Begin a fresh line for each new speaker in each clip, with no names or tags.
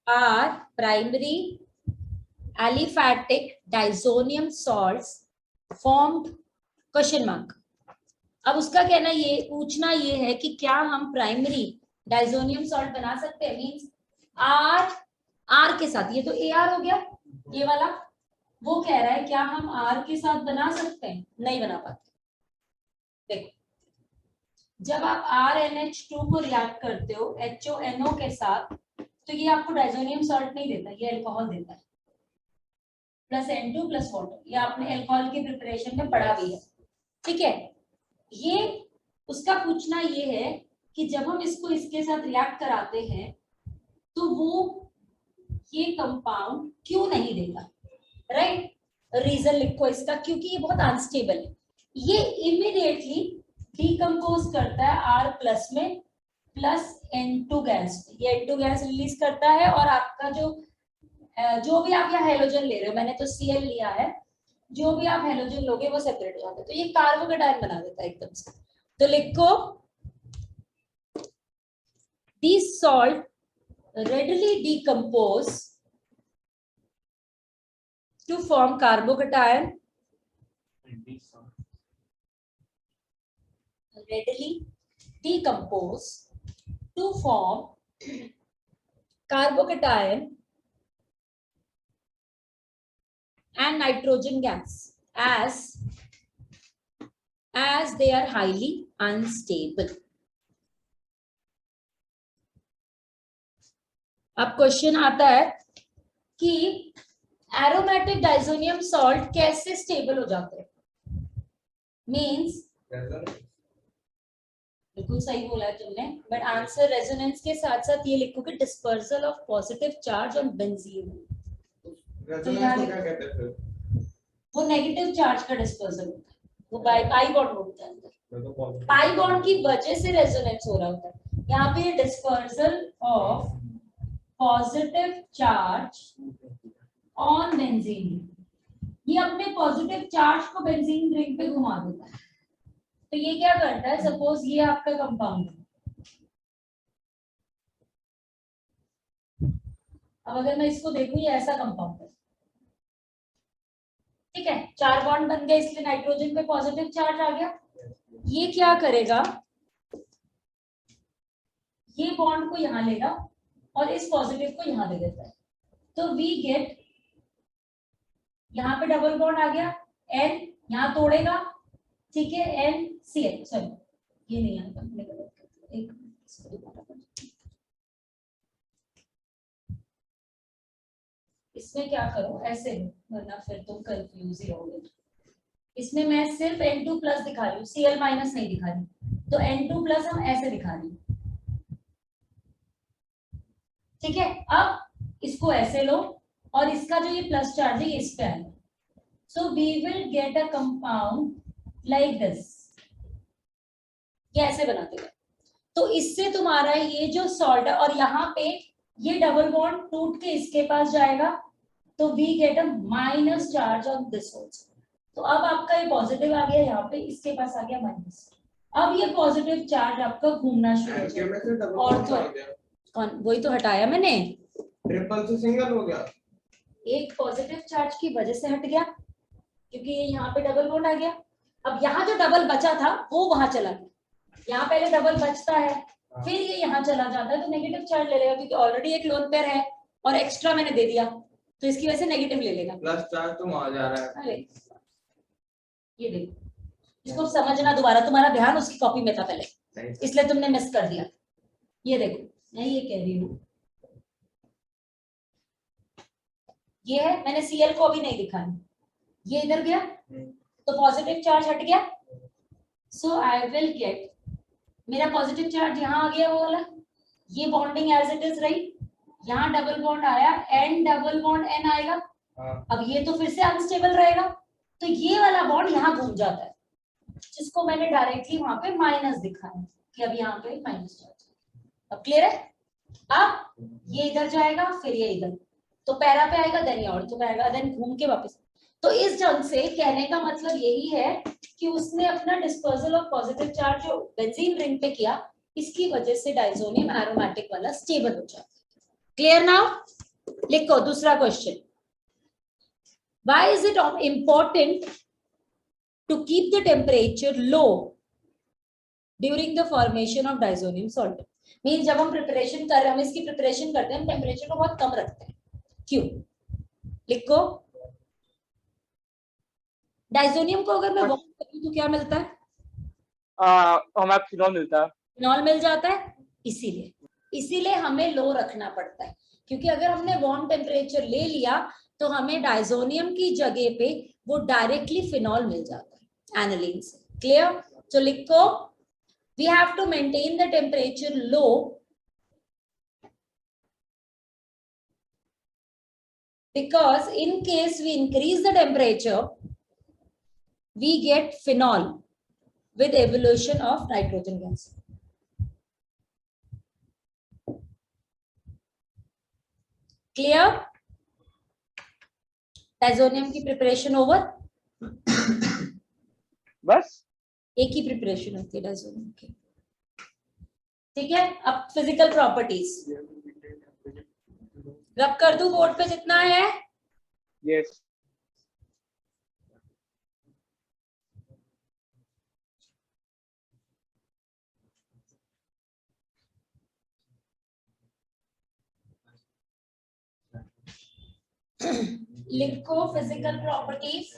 Are primary aliphatic diazonium salts formed question mark. अब उसका कहना ये पूछना ये है कि क्या हम प्राइमरी डाइजोनियम सॉल्ट बना सकते हैं, मींस आर के साथ, ये तो ए आर हो गया ये वाला, वो कह रहा है क्या हम आर के साथ बना सकते हैं, नहीं बना पाते। देखो जब आप RNH2 को रिएक्ट करते हो HONO के साथ तो ये आपको डाइजोनियम सॉल्ट नहीं देता, ये अल्कोहल देता है, प्लस N2 प्लस वाटर, ये आपने अल्कोहल की प्रिपरेशन में पढ़ा भी है, ठीक है। ये उसका पूछना ये है कि जब हम इसको इसके साथ रिएक्ट कराते हैं तो वो ये कंपाउंड क्यों नहीं देगा, राइट। रीजन लिखो इसका, क्योंकि ये बहुत अनस्टेबल है, ये इमीडिएटली डिकम्पोज करता है R प्लस में प्लस N2 गैस, ये N2 गैस रिलीज करता है और आपका जो भी आप यहाँ हेलोजन ले रहे हो, मैंने तो Cl लिया है, जो भी आप हेलोजन लोगे वो सेपरेट हो जाता है, तो ये कार्बोकेटायन बना देता है एकदम से। तो लिखो this salt readily decompose to form carbocation, readily decompose to form carbocation and nitrogen gas as they are highly unstable. अब क्वेश्चन आता है कि एरोमेटिक डाइजोनियम सॉल्ट कैसे स्टेबल हो जाते हैं, मींस बिल्कुल सही बोला है तुमने, बट आंसर रेजोनेंस के साथ साथ ये लिखो कि dispersal of positive charge on benzene.
Resonance को क्या कहते हैं?
वो नेगेटिव चार्ज का डिस्पर्सल होता है, वो पाई बॉन्ड होता है अंदर, पाई बॉन्ड की वजह से रेजोनेंस हो रहा होता है। यहाँ पे dispersal of positive charge on benzene, ये अपने पॉजिटिव चार्ज को बेंजीन रिंग पे घुमा देता है। तो ये क्या करता है, सपोज ये आपका कंपाउंड है, अब अगर मैं इसको देखूं ये ऐसा कंपाउंड है, ठीक है, 4 बॉन्ड बन गए इसलिए नाइट्रोजन पे पॉजिटिव चार्ज आ गया। ये क्या करेगा, ये बॉन्ड को यहां लेगा और इस पॉजिटिव को यहां दे देता है, तो वी गेट, यहाँ पे डबल बॉन्ड आ गया, N यहाँ तोड़ेगा, ठीक है, NCl, सॉरी ये नहीं आता, एक इसमें क्या करो ऐसे, वरना फिर तुम कंफ्यूज ही रहोगे। इसमें मैं सिर्फ N2 प्लस दिखा रही हूँ, Cl माइनस नहीं दिखा रही, तो N2 प्लस हम ऐसे दिखा रही हूँ, ठीक है। अब इसको ऐसे लो और इसका जो ये प्लस चार्ज है ये इस पे आएगा, so we will get a compound like this, ये ऐसे बनाते हैं। तो इससे तुम्हारा ये जो सॉल्ट है और यहाँ पे ये डबल बॉन्ड टूट के इसके पास जाएगा, तो we get a minus charge on this also. तो अब आपका ये पॉजिटिव आ गया, यहाँ पे इसके पास आ गया माइनस, अब ये पॉजिटिव चार्ज आपका घूमना शुरू हो जाएगा, और तो कौन, वही तो हटाया मैंने,
ट्रिपल से सिंगल हो गया,
एक पॉजिटिव चार्ज की वजह से हट गया क्योंकि ये यहाँ पे डबल बॉन्ड आ गया। अब यहाँ जो डबल बचा था वो वहां चला गया, यहाँ पहले डबल बचता है फिर ये यहाँ चला जाता है, तो नेगेटिव चार्ज ले लेगा क्योंकि ऑलरेडी एक लोन पेयर है और एक्स्ट्रा मैंने दे दिया, तो इसकी वजह से नेगेटिव ले लेगा,
प्लस चार्ज तो वहां जा रहा है।
अरे ये देखो, इसको समझना दोबारा, तुम्हारा ध्यान उसकी कॉपी में था पहले इसलिए तुमने मिस कर दिया। ये देखो मैं ये कह रही हूँ, ये है, मैंने Cl को अभी नहीं दिखाया, ये इधर गया तो पॉजिटिव चार्ज हट गया, सो आई विल गेट, मेरा पॉजिटिव चार्ज यहाँ आ गया वो वाला, ये बॉन्डिंग एज इट इज रही, यहाँ डबल बॉन्ड आया, N डबल बॉन्ड N आएगा, अब ये तो फिर से अनस्टेबल रहेगा, तो ये वाला बॉन्ड यहाँ घूम जाता है, जिसको मैंने डायरेक्टली वहां पे माइनस दिखाया कि अब यहाँ पे माइनस चार्ज। अब क्लियर है, अब ये इधर जाएगा फिर ये इधर, तो पैरा पे आएगा देन ये ऑर्थो पे आएगा, देन घूम के वापस। तो इस ढंग से कहने का मतलब यही है कि उसने अपना डिस्पर्सल ऑफ पॉजिटिव चार्ज जो बेंजीन रिंग पे किया, इसकी वजह से डाइजोनियम एरोमेटिक वाला स्टेबल हो जाता है। Clear now? लिखो दूसरा question. Why is it important to keep the temperature low during the formation of diazonium salt? Mean जब हम प्रिपरेशन कर रहे हैं, हम इसकी प्रिपरेशन करते हैं, हम टेम्परेचर को बहुत कम रखते हैं. क्यों? लिखो. डाइजोनियम को अगर मैं वार्म करूं तो क्या मिलता है?
हमें फिनॉल मिलता है.
फिनॉल मिल जाता है. इसीलिए हमें लो रखना पड़ता है, क्योंकि अगर हमने वार्म टेम्परेचर ले लिया तो हमें डाइजोनियम की जगह पे वो डायरेक्टली फिनॉल मिल जाता है एनालिन से. क्लियर? तो लिखो, we have to maintain the temperature low because in case we increase the temperature we get phenol with evolution of nitrogen gas. Clear? Diazonium की प्रिपरेशन ओवर.
बस
एक ही प्रिपरेशन होती है डाइजोनियम की. ठीक है. अब फिजिकल प्रॉपर्टीज रब कर दूं बोर्ड पे जितना है.
यस.
लिखो फिजिकल प्रॉपर्टीज.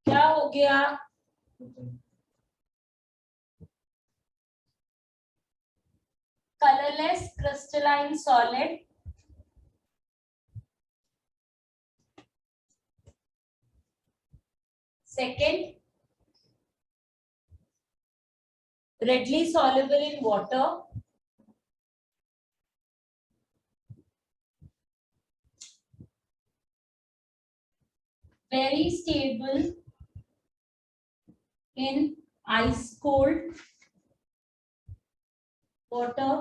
क्या हो गया? Colourless crystalline solid, second readily soluble in water, very stable in ice cold water,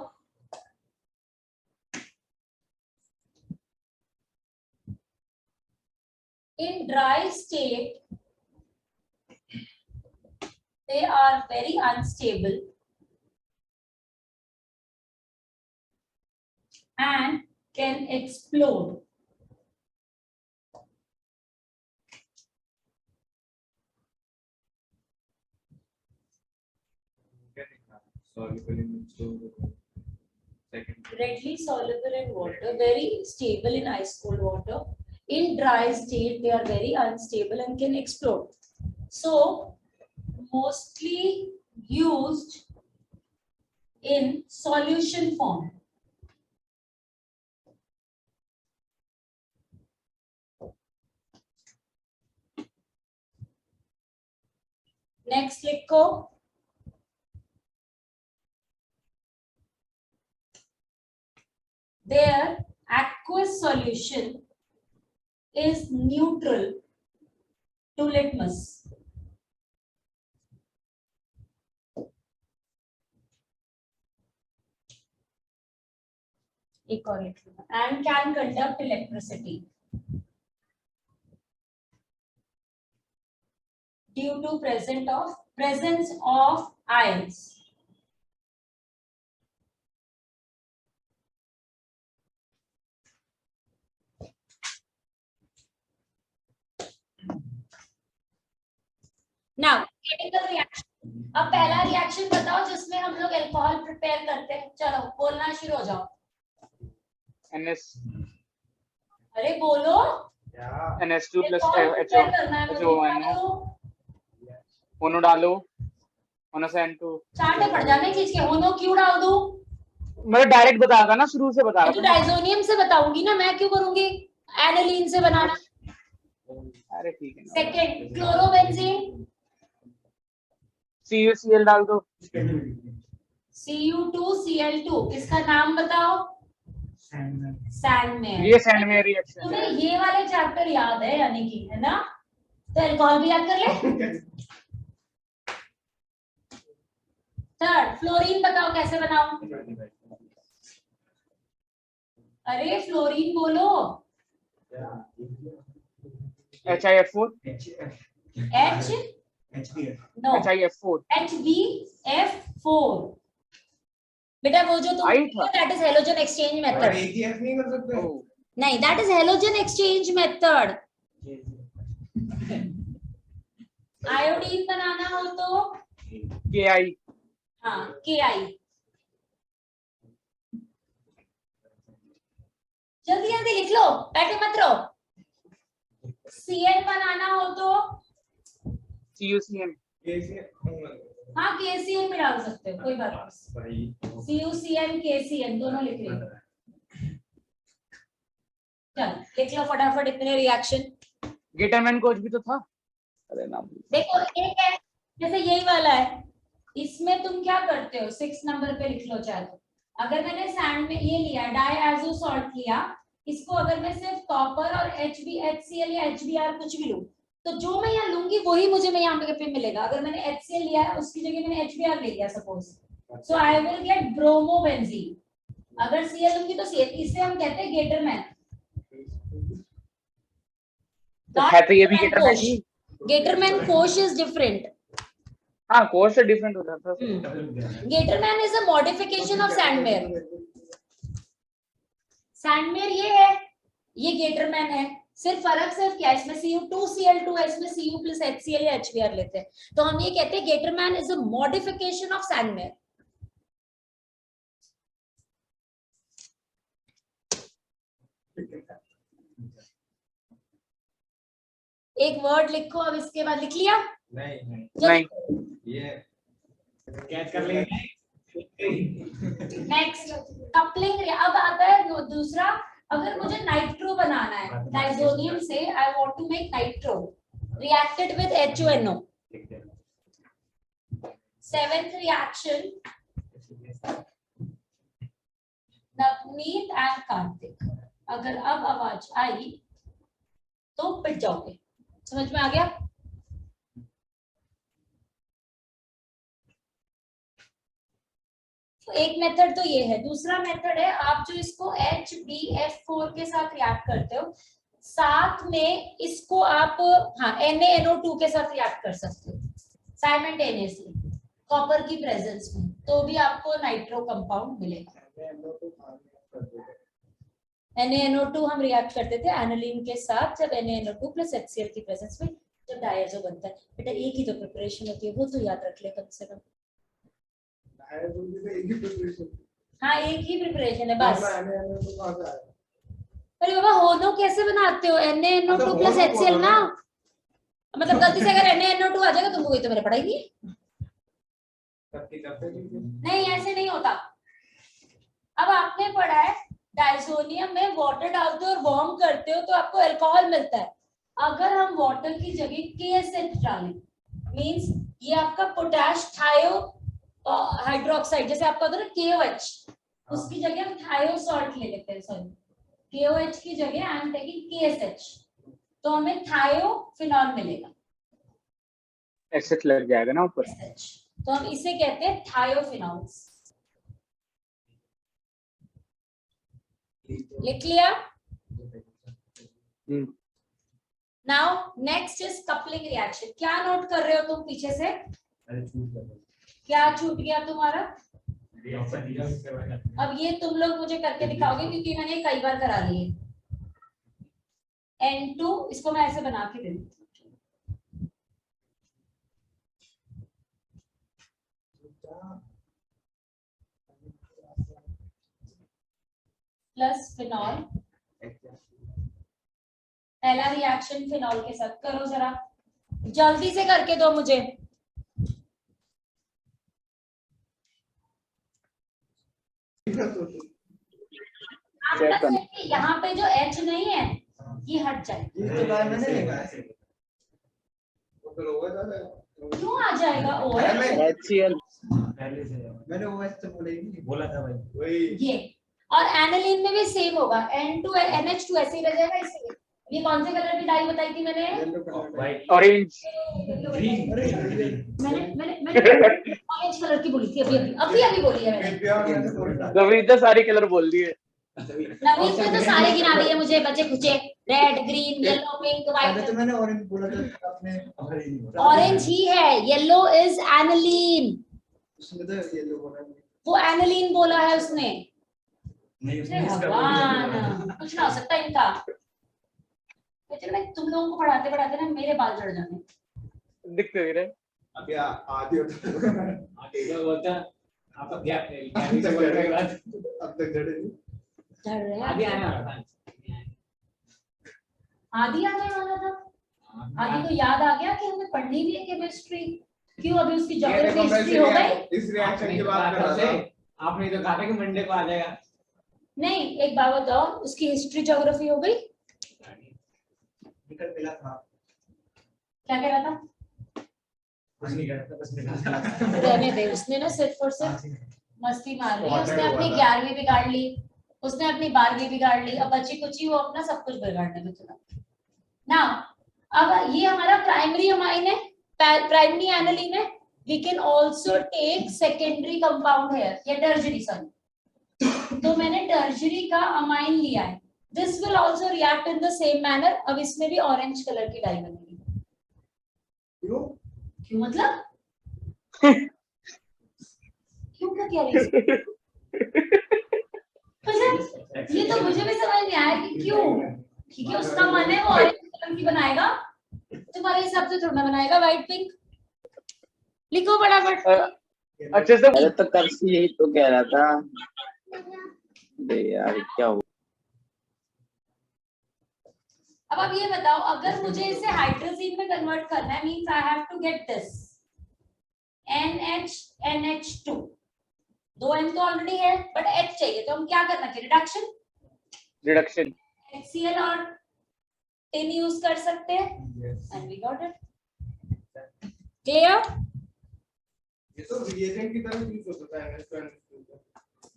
in dry state they are very unstable and can explode. Readily soluble in water, very stable in ice cold water. In dry state, they are very unstable and can explode. So, mostly used in solution form. Next, लिखो. Their aqueous solution is neutral to litmus. And can conduct electricity due to presence of ions. Now, chemical reaction. अब पहला reaction बताओ जिसमें हम लोग alcohol prepare करते हैं. चलो बोलना शुरू हो जाओ.
NS.
अरे बोलो.
NS2 plus HO2. होनो डालो. होनो से N2.
चार्ट पड़ जाने चीज के. होनो क्यों डाल दूं?
मैं डायरेक्ट बताया था ना, शुरू से बता रहा
था. तो डाइजोनियम से बताऊंगी ना, मैं क्यों करूंगी एनालिन से बनाना.
अरे ठीक है.
Second chlorobenzene.
CuCl डाल दो.
Cu2Cl2 इसका नाम बताओ. सैंडमेयर.
ये सैंडमेयर रिएक्शन.
तुम्हें ये वाले चैप्टर याद है यानी कि, है ना? तो अल्कोहल भी याद कर ले. थर्ड फ्लोरीन बताओ कैसे बनाओ. अरे फ्लोरीन बोलो.
HiF4.
HBF4.
HiF4.
HBF4 बेटा वो जो तुम
आई था।
दैट इज हेलोजन एक्सचेंज
और
मेथड।
AGF नहीं कर सकते?
ओ,
नहीं, that is halogen exchange method. Iodine बनाना हो तो
KI।
हाँ KI। जल्दी जल्दी लिख लो, बैठे मत रहो। Cl बनाना हो तो
CuCN।
हाँ KCl में डाल सकते हो, कोई बात नहीं। CuCN KCN दोनों लिख लो। चल लिख लो फटाफट इतने रिएक्शन।
गेटरमैन कोच भी तो था, अरे नाम
देखो एक है जैसे यही वाला है, इसमें तुम क्या करते हो 6 नंबर पे लिख लो चाहे तो। अगर मैंने सैंड में ये लिया डाइएजो सॉल्ट लिया, इसको अगर मैं सिर्फ कॉपर और HCl या HBr कुछ भी लूं, तो जो मैं यहाँ लूंगी वही मुझे मैं यहाँ पे मिलेगा। अगर मैंने HCl लिया है उसकी जगह मैंने HBr ले लिया suppose, so I will get bromobenzene. अगर Cl लूंगी तो Cl, इसे हम कहते हैं गेटरमैन।
है तो ये भी गेटरमैन ही।
गेटरमैन कोश इज डिफरेंट।
हाँ, कोच से डिफरेंट हो जाता है।
Gattermann is a modification of Sandmeyer. Sandmeyer ये है, ये गेटरमैन है। सिर्फ फर्क सिर्फ क्या है, इसमें Cu2Cl2 है, इसमें Cu प्लस HCl या HBr लेते हैं। तो हम ये कहते हैं Gattermann is a modification of Sandmeyer. एक वर्ड लिखो, अब इसके बाद लिख लिया?
नहीं, ये कैच कर लेंगे।
Next coupling. अब अगर दूसरा, अगर मुझे नाइट्रो बनाना है डाइजोनियम से, I want to make nitro reacted with HONO। Seventh reaction, Navneet and Kartik. अगर अब आवाज आई तो पिट जाओगे। समझ में आ गया? तो एक मेथड तो ये है। दूसरा मेथड है, आप जो इसको HbF4 के साथ रिएक्ट करते हो, साथ में इसको आप NaNO2 के साथ रिएक्ट कर सकते हो साइमल्टेनियसली कॉपर की प्रेजेंस में, तो भी आपको नाइट्रो कंपाउंड मिलेगा। NaNO2 हम रिएक्ट करते थे एनालिन के साथ, जब NaNO2 प्लस HCl की प्रेजेंस में जब डायजो बनता है। बेटा एक ही तो प्रिपरेशन होती है, वो तो याद रख ले कम से कम। हाँ एक ही प्रिपरेशन है बस। अरे बाबा होनो कैसे बनाते हो? NaNO2 प्लस HCl ना, मतलब गलती से अगर NaNO2 आ जाएगा तो वही तो मैंने पढ़ाई नहीं। नहीं ऐसे नहीं होता। अब आपने पढ़ा है डाइसोनियम में वाटर डालते हो और वार्म करते हो तो आपको अल्कोहल मिलता है। अगर हम वाटर की जगह KSH डालें, मींस ये आपका पोटैश थायो हाइड्रोक्साइड, जैसे आपका होता है ना KOH, उसकी जगह हम थायो सॉल्ट ले लेते हैं। सॉरी, KOH की जगह आई एम टेकिंग KSH, तो हमें थायो फिनॉल मिलेगा।
एसिड लग जाएगा ना ऊपर,
तो हम इसे कहते हैं थायोफिनॉल्स। लिख लिया? Now next is coupling reaction. क्या नोट कर रहे हो तुम पीछे से? क्या छूट गया तुम्हारा? अब ये तुम लोग मुझे करके दिखाओगे क्योंकि मैंने कई बार करा ली है। N2 इसको मैं ऐसे बना के दे दूँ, प्लस फिनॉल। पहला रिएक्शन फिनॉल के साथ करो, जरा जल्दी से करके दो मुझे। यहाँ पे जो H नहीं है ये हट जाए। क्यों आ जाएगा
HCl
मैंने बोला था भाई
ये। और एनालिन में भी सेम होगा, N2 NH2 ऐसे ही रह जाएगा। इसलिए ये कौन से कलर की डाई बताई थी मैंने?
ऑरेंज।
मैंने ऑरेंज कलर की बोली थी अभी बोली है मैंने।
नवीन तो सारे कलर बोल दिए।
नवीन ने तो सारे गिना दिए मुझे, बचे खुचे red green yellow pink white.
तो मैंने ऑरेंज बोला था, आपने
ऑरेंज ही है, येलो इज एनालिन।
उसमें तो येलो बोला।
वो एनालिन बोला है उसने।
नहीं
अरे भगवान, कुछ ना हो सकता इनका। तुम लोगों को पढ़ाते पढ़ाते ना मेरे बाल झड़ जाने।
दिखते भी रहे।
अभी आधी होता है होता आप अब गैप कैरी से बोल रहे बात अब तक झड़
रहे
आधी आने वाला था।
आधी आने वाला था। आधी तो याद आ गया कि हमें पढ़नी भी है केमिस्ट्री। क्यों अभी उसकी ज्योग्राफी हिस्ट्री हो गई?
इस रिएक्शन की बात कर रहा था आपने तो कहा था कि मंडे को आ जाएगा।
नहीं, एक बात बताओ, उसकी हिस्ट्री ज्योग्राफी हो गई?
निकल मिला था।
क्या कह रहा था?
कुछ नहीं कह रहा था, बस मिला था।
रहने दे, उसने ना सिर्फ और सिर्फ मस्ती मार ली। उसने अपनी 11वीं बिगाड़ ली, उसने अपनी 12वीं बिगाड़ ली, अब बची कुची वो अपना सब कुछ बिगाड़ने में चला ना। अब ये हमारा प्राइमरी अमाइन है, प्राइमरी एनालिन है। We can also take secondary compound है या टर्शरी, सॉरी। तो मैंने टर्शरी का अमाइन लिया है। This will also react in the same manner. अब इसमें भी ऑरेंज कलर की डाई बनेगी। क्यों मतलब? क्यों क्या कह रही है? ये तो मुझे भी समझ नहीं आया कि क्यों। ठीक है, उसका मन है वो ऑरेंज कलर की बनाएगा, तुम्हारे हिसाब से थोड़ा बनाएगा व्हाइट पिंक। लिखो फटाफट।
अच्छे से।
अरे तो कब से यही तो कह रहा था। अरे यार क्या हुआ?
अब आप ये बताओ, अगर मुझे इसे हाइड्रोजीन में कन्वर्ट करना है, means I have to get this NH2। 2 N तो ऑलरेडी है, बट H चाहिए, तो हम क्या करना चाहिए? रिडक्शन। HCl और tin यूज कर सकते हैं, and we got it. Clear?
ये तो रिएजेंट की तरह यूज होता है।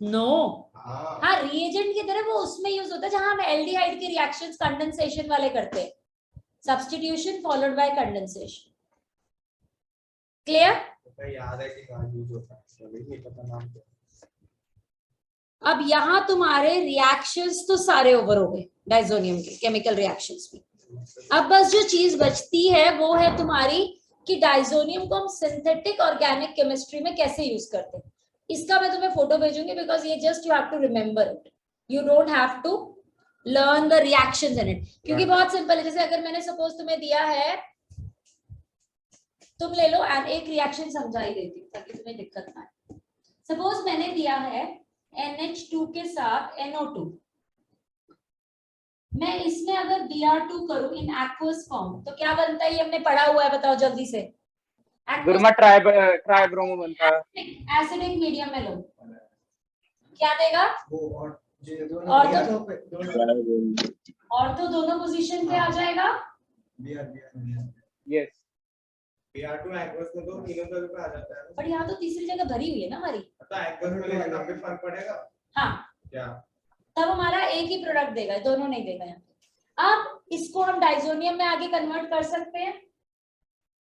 नो, हाँ रिएजेंट की तरह वो उसमें यूज होता है जहां हम एल्डिहाइड के रिएक्शंस कंडेंसेशन वाले करते हैं। Substitution followed by condensation. Clear?
याद है कि कहां यूज होता है, नहीं पता नाम क्या।
अब यहाँ तुम्हारे रिएक्शंस तो सारे ओवर हो गए डाइजोनियम के केमिकल रिएक्शंस में। अब बस जो चीज बचती है वो है तुम्हारी कि डाइजोनियम को हम सिंथेटिक ऑर्गेनिक केमिस्ट्री में कैसे यूज करते हैं। इसका मैं तुम्हें फोटो भेजूंगी, बिकॉज ये just you have to remember it, you don't have to learn the reactions in it, क्योंकि बहुत सिंपल है। जैसे अगर मैंने सपोज तुम्हें दिया है, तुम ले लो एंड एक रिएक्शन समझा ही देती हूँ ताकि तुम्हें दिक्कत ना आए। सपोज मैंने दिया है NH2 के साथ NO2, मैं इसमें अगर Br2 करूं इन एक्वस फॉर्म तो क्या बनता है? ये हमने पढ़ा हुआ है, बताओ जल्दी से।
ट्राइब्रोमो बनता है।
एसिडिक मीडियम में लो, क्या देगा? और तो दोनों पोजीशन पे आ जाएगा।
यस,
Br2 एक्वस में तो तीनों जगह पे आ जाता है।
पर यहाँ तो तीसरी जगह भरी हुई है ना हमारी।
तो एक्वस में लेकिन तब भी फर्क पड़ेगा।
हाँ,
क्या?
तब हमारा एक ही प्रोडक्ट देगा, दोनों नहीं देगा यहाँ। अब इसको हम डाइजोनियम में आगे कन्वर्ट कर सकते हैं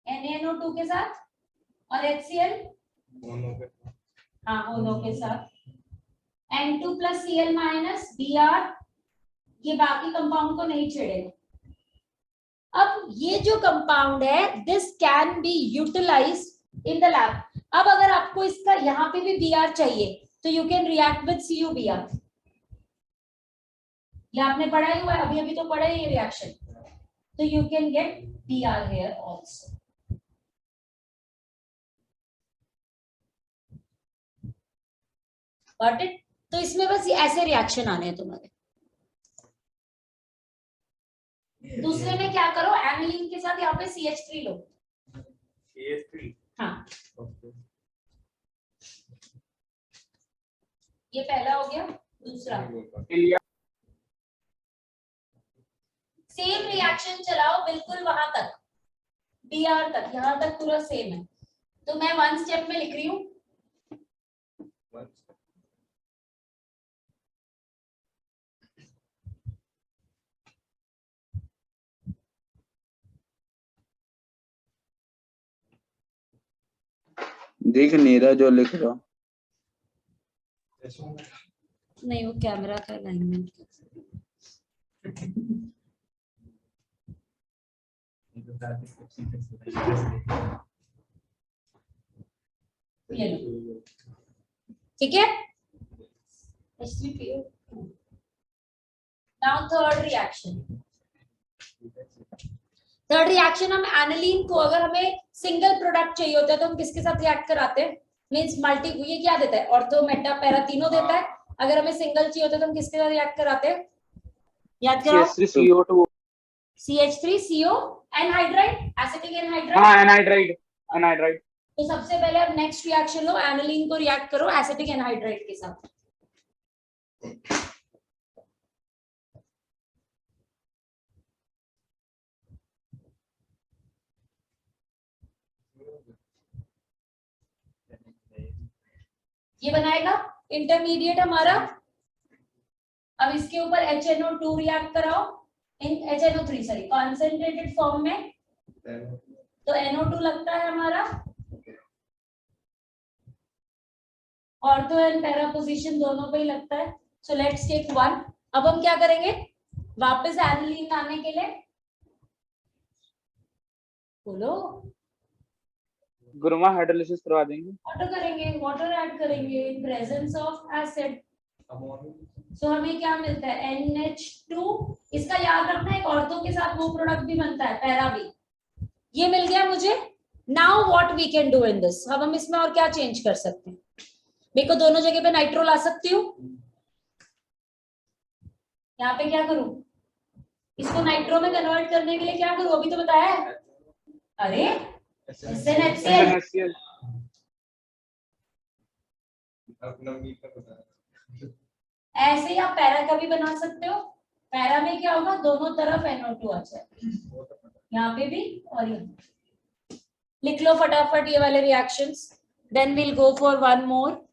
NaNO2 के साथ और HCl हाँ दोनों के साथ, N2 + Cl - Br, ये बाकी कंपाउंड को नहीं छेड़ेगा। अब ये जो कंपाउंड है, this can be utilized in the lab. अब अगर आपको इसका यहाँ पे भी Br चाहिए तो you can react with CuBr। ये आपने पढ़ा ही हुआ है, अभी अभी तो पढ़ा है ये रिएक्शन, तो you can get Br here also। Got it? तो इसमें बस ये ऐसे रिएक्शन आने हैं तुम्हारे। दूसरे में क्या करो, एनिलीन के साथ यहाँ पे CH3 लो।
CH3
हाँ, ये पहला हो गया। दूसरा सेम रिएक्शन चलाओ बिल्कुल वहां तक, Br तक, यहाँ तक पूरा सेम है। तो मैं 1 स्टेप में लिख रही हूँ।
देख नहीं रहा जो लिख रहा।
नहीं, वो कैमरा का अलाइनमेंट। ठीक है। नाउ थर्ड रिएक्शन हम एनिलीन को, अगर हमें सिंगल प्रोडक्ट चाहिए होता है तो हम किसके साथ रिएक्ट कराते हैं, मींस मल्टी, ये क्या देता है, ऑर्थो मेटा पैरा तीनों देता है। अगर हमें सिंगल चाहिए होता है तो हम किसके साथ रिएक्ट कराते हैं, याद कराओ,
CH3CO2
CH3CO anhydride, acetic anhydride.
हाँ एनहाइड्राइड।
तो सबसे पहले अब नेक्स्ट रिएक्शन लो, एनिलीन को रिएक्ट करो एसिटिक एनहाइड्राइड के साथ। ये बनाएगा इंटरमीडिएट हमारा। अब इसके ऊपर HNO2 रिएक्ट कराओ, इन HNO3 सॉरी कॉन्सेंट्रेटेड फॉर्म में, तो NO2 लगता है हमारा, ऑर्थो एंड पैरा पोजीशन दोनों पे ही लगता है। So let's take 1। अब हम क्या करेंगे, वापस एनिलीन लाने के लिए बोलो,
गुरुमा हाइड्रोलिसिस करवा देंगे,
वाटर करेंगे, वाटर ऐड करेंगे इन प्रेजेंस ऑफ एसिड। सो हमें क्या मिलता है, NH2। इसका याद रखना है, ऑर्थो के साथ वो प्रोडक्ट भी बनता है, पैरा भी। ये मिल गया मुझे। Now what we can do in this, अब हम इसमें और क्या चेंज कर सकते हैं। मेरे को दोनों जगह पे नाइट्रो ला सकती हूँ, यहाँ पे क्या करूं, इसको नाइट्रो में कन्वर्ट करने के लिए क्या करूं, अभी तो बताया है, अरे SNHCl। ऐसे ही आप पैरा का भी बना सकते हो। पैरा में क्या होगा, दोनों तरफ NO2 आ जाएगा, यहाँ पे भी और यहाँ। लिख लो फटाफट ये वाले reactions, then we'll go for one more.